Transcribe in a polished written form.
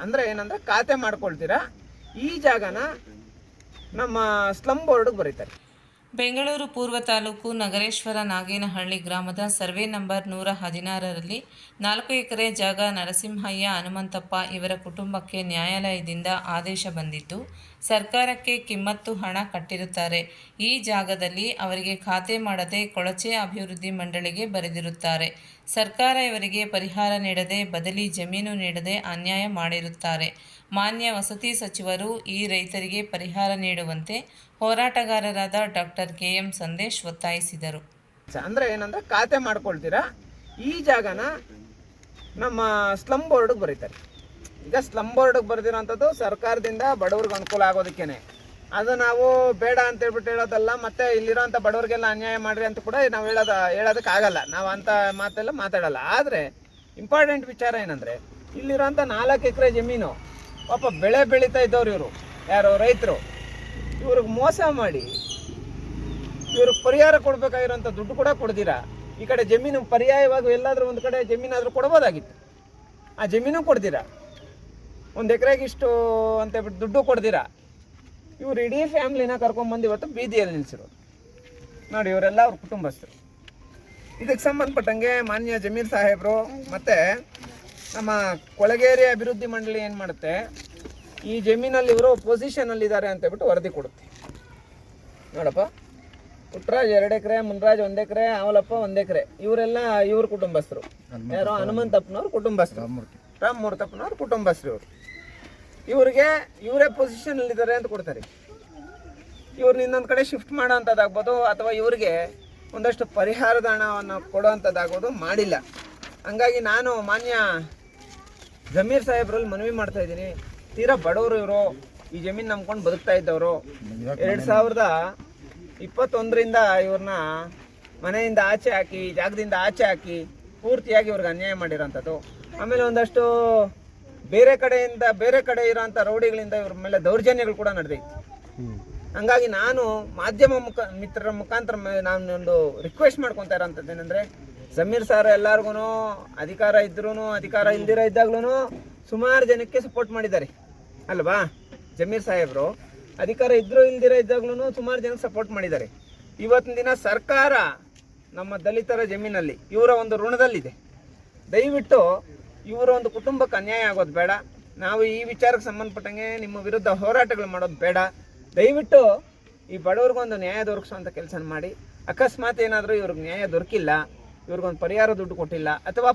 ಅಂದರೆ ಏನಂದರೆ ಖಾತೆ ಮಾಡ್ಕೊಳ್ತೀರಾ, ಈ ಜಾಗನ ನಮ್ಮ ಸ್ಲಮ್ ಬೋರ್ಡ್ಗೆ ಬರೀತಾರೆ. ಬೆಂಗಳೂರು ಪೂರ್ವ ತಾಲೂಕು ನಗರೇಶ್ವರ ನಾಗೇನಹಳ್ಳಿ ಗ್ರಾಮದ ಸರ್ವೆ ನಂಬರ್ 116ರಲ್ಲಿ 4 ಎಕರೆ ಜಾಗ ನರಸಿಂಹಯ್ಯ ಹನುಮಂತಪ್ಪ ಇವರ ಕುಟುಂಬಕ್ಕೆ ನ್ಯಾಯಾಲಯದಿಂದ ಆದೇಶ ಬಂದಿದ್ದು, ಸರ್ಕಾರಕ್ಕೆ ಕಿಮ್ಮತ್ತು ಹಣ ಕಟ್ಟಿರುತ್ತಾರೆ. ಈ ಜಾಗದಲ್ಲಿ ಅವರಿಗೆ ಖಾತೆ ಮಾಡದೆ ಕೊಳಚೆ ಅಭಿವೃದ್ಧಿ ಮಂಡಳಿಗೆ ಬರೆದಿರುತ್ತಾರೆ. ಸರ್ಕಾರ ಇವರಿಗೆ ಪರಿಹಾರ ನೀಡದೆ ಬದಲಿ ಜಮೀನು ನೀಡದೆ ಅನ್ಯಾಯ ಮಾಡಿರುತ್ತಾರೆ. ಮಾನ್ಯ ವಸತಿ ಸಚಿವರು ಈ ರೈತರಿಗೆ ಪರಿಹಾರ ನೀಡುವಂತೆ ಹೋರಾಟಗಾರರಾದ ಡಾಕ್ಟರ್ ಕೆ.ಎಂ. ಸಂದೇಶ್ ಒತ್ತಾಯಿಸಿದರು. ಅಂದರೆ ಏನಂದರೆ ಖಾತೆ ಮಾಡ್ಕೊಳ್ತೀರಾ, ಈ ಜಾಗನ ನಮ್ಮ ಸ್ಲಮ್ ಬೋರ್ಡ್ಗೆ ಬರೀತಾರೆ. ಈಗ ಸ್ಲಮ್ ಬೋರ್ಡ್ಗೆ ಬರೆದಿರೋಂಥದ್ದು ಸರ್ಕಾರದಿಂದ ಬಡವ್ರಿಗೆ ಅನುಕೂಲ ಆಗೋದಕ್ಕೇನೆ. ಅದು ನಾವು ಬೇಡ ಅಂತ ಹೇಳ್ಬಿಟ್ಟು ಹೇಳೋದಲ್ಲ, ಮತ್ತು ಇಲ್ಲಿರೋಂಥ ಬಡವ್ರಿಗೆಲ್ಲ ಅನ್ಯಾಯ ಮಾಡಿರಿ ಅಂತ ಕೂಡ ನಾವು ಹೇಳೋದಕ್ಕಾಗಲ್ಲ. ನಾವು ಅಂಥ ಮಾತೆಲ್ಲ ಮಾತಾಡಲ್ಲ. ಆದರೆ ಇಂಪಾರ್ಟೆಂಟ್ ವಿಚಾರ ಏನಂದರೆ, ಇಲ್ಲಿರೋಂಥ 4 ಎಕರೆ ಜಮೀನು ಪಾಪ ಬೆಳೆ ಬೆಳೀತಾ ಇದ್ದವ್ರು ಇವರು, ಯಾರು ರೈತರು, ಇವ್ರಿಗೆ ಮೋಸ ಮಾಡಿ ಇವ್ರಿಗೆ ಪರಿಹಾರ ಕೊಡಬೇಕಾಗಿರೋಂಥ ದುಡ್ಡು ಕೂಡ ಕೊಡ್ದಿರಾ, ಈ ಕಡೆ ಜಮೀನು ಪರ್ಯಾಯವಾಗಿ ಎಲ್ಲಾದರೂ ಒಂದು ಕಡೆ ಜಮೀನಾದರೂ ಕೊಡ್ಬೋದಾಗಿತ್ತು, ಆ ಜಮೀನು ಕೊಡ್ದಿರಾ, 1 ಎಕರೆಗೆ ಇಷ್ಟು ಅಂತ ಹೇಳ್ಬಿಟ್ಟು ದುಡ್ಡು ಕೊಡ್ದಿರಾ, ಇವ್ರು ಇಡೀ ಫ್ಯಾಮ್ಲಿನ ಕರ್ಕೊಂಡ್ಬಂದು ಇವತ್ತು ಬೀದಿಯಲ್ಲಿ ನಿಲ್ಲಿಸಿರೋದು ನೋಡಿ. ಇವರೆಲ್ಲ ಅವ್ರ ಕುಟುಂಬಸ್ಥರು. ಇದಕ್ಕೆ ಸಂಬಂಧಪಟ್ಟಂಗೆ ಮಾನ್ಯ ಜಮೀರ್ ಸಾಹೇಬರು ಮತ್ತು ನಮ್ಮ ಕೊಳಗೇರಿ ಅಭಿವೃದ್ಧಿ ಮಂಡಳಿ ಏನು ಮಾಡುತ್ತೆ, ಈ ಜಮೀನಲ್ಲಿ ಇವರು ಪೊಸಿಷನಲ್ಲಿದ್ದಾರೆ ಅಂತ ಹೇಳ್ಬಿಟ್ಟು ವರದಿ ಕೊಡುತ್ತೆ. ನೋಡಪ್ಪ, ಪುಟ್ರಾಜ್ 2 ಎಕರೆ, ಮುನ್ರಾಜ್ 1 ಎಕರೆ, ಅವಲಪ್ಪ 1 ಎಕರೆ, ಇವರೆಲ್ಲ ಇವ್ರ ಕುಟುಂಬಸ್ಥರು. ಯಾರೋ ಹನುಮಂತಪ್ಪನವ್ರ ಕುಟುಂಬಸ್ಥರು, ರಾಮಮೂರ್ತಪ್ಪನವ್ರ ಕುಟುಂಬಸ್ಥರು. ಇವ್ರಿಗೆ ಇವರೇ ಪೊಸಿಷನಲ್ಲಿದ್ದಾರೆ ಅಂತ ಕೊಡ್ತಾರೆ. ಇವ್ರನ್ನ ಇನ್ನೊಂದು ಕಡೆ ಶಿಫ್ಟ್ ಮಾಡೋ ಅಂಥದ್ದಾಗ್ಬೋದು, ಅಥವಾ ಇವ್ರಿಗೆ ಒಂದಷ್ಟು ಪರಿಹಾರದ ಹಣವನ್ನು ಕೊಡೋವಂಥದ್ದಾಗ್ಬೋದು, ಮಾಡಿಲ್ಲ. ಹಂಗಾಗಿ ನಾನು ಮಾನ್ಯ ಜಮೀರ್ ಸಾಹೇಬ್ರಲ್ಲಿ ಮನವಿ ಮಾಡ್ತಾಯಿದ್ದೀನಿ, ತೀರಾ ಬಡವರು ಇವರು, ಈ ಜಮೀನು ನಂಬ್ಕೊಂಡು ಬದುಕ್ತಾ ಇದ್ದವರು. 2021ರಿಂದ ಇವ್ರನ್ನ ಮನೆಯಿಂದ ಆಚೆ ಹಾಕಿ, ಜಾಗದಿಂದ ಆಚೆ ಹಾಕಿ ಪೂರ್ತಿಯಾಗಿ ಇವ್ರಿಗೆ ಅನ್ಯಾಯ ಮಾಡಿರೋಂಥದ್ದು. ಆಮೇಲೆ ಒಂದಷ್ಟು ಬೇರೆ ಕಡೆ ಇರೋಂಥ ರೌಡಿಗಳಿಂದ ಇವ್ರ ಮೇಲೆ ದೌರ್ಜನ್ಯಗಳು ಕೂಡ ನಡೆದೈತಿ. ಹಂಗಾಗಿ ನಾನು ಮಾಧ್ಯಮ ಮಿತ್ರರ ಮುಖಾಂತರ ನಾನೊಂದು ರಿಕ್ವೆಸ್ಟ್ ಮಾಡ್ಕೊತಾ ಇರೋಂಥದ್ದು ಏನಂದರೆ, ಜಮೀರ್ ಸಾರ್ ಎಲ್ಲರಿಗೂ ಅಧಿಕಾರ ಇದ್ರೂ ಅಧಿಕಾರ ಇಲ್ದಿರ ಇದ್ದಾಗ್ಲೂ ಸುಮಾರು ಜನಕ್ಕೆ ಸಪೋರ್ಟ್ ಮಾಡಿದ್ದಾರೆ ಅಲ್ವಾ. ಜಮೀರ್ ಸಾಹೇಬರು ಅಧಿಕಾರ ಇದ್ರೂ ಇಲ್ದಿರ ಇದ್ದಾಗ್ಲೂ ಸುಮಾರು ಜನಕ್ಕೆ ಸಪೋರ್ಟ್ ಮಾಡಿದ್ದಾರೆ. ಇವತ್ತಿನ ದಿನ ಸರ್ಕಾರ ನಮ್ಮ ದಲಿತರ ಜಮೀನಲ್ಲಿ ಇವರ ಒಂದು ಋಣದಲ್ಲಿದೆ. ದಯವಿಟ್ಟು ಇವರ ಒಂದು ಕುಟುಂಬಕ್ಕೆ ಅನ್ಯಾಯ ಆಗೋದು ಬೇಡ. ನಾವು ಈ ವಿಚಾರಕ್ಕೆ ಸಂಬಂಧಪಟ್ಟಂಗೆ ನಿಮ್ಮ ವಿರುದ್ಧ ಹೋರಾಟಗಳು ಮಾಡೋದು ಬೇಡ. ದಯವಿಟ್ಟು ಈ ಬಡವ್ರಿಗೊಂದು ನ್ಯಾಯ ದೊರಕಿಸುವಂಥ ಕೆಲಸ ಮಾಡಿ. ಅಕಸ್ಮಾತ್ ಏನಾದರೂ ಇವ್ರಿಗೆ ನ್ಯಾಯ ದೊರಕಿಲ್ಲ, ಇವ್ರಿಗೊಂದು ಪರಿಹಾರ ದುಡ್ಡು ಕೊಟ್ಟಿಲ್ಲ, ಅಥವಾ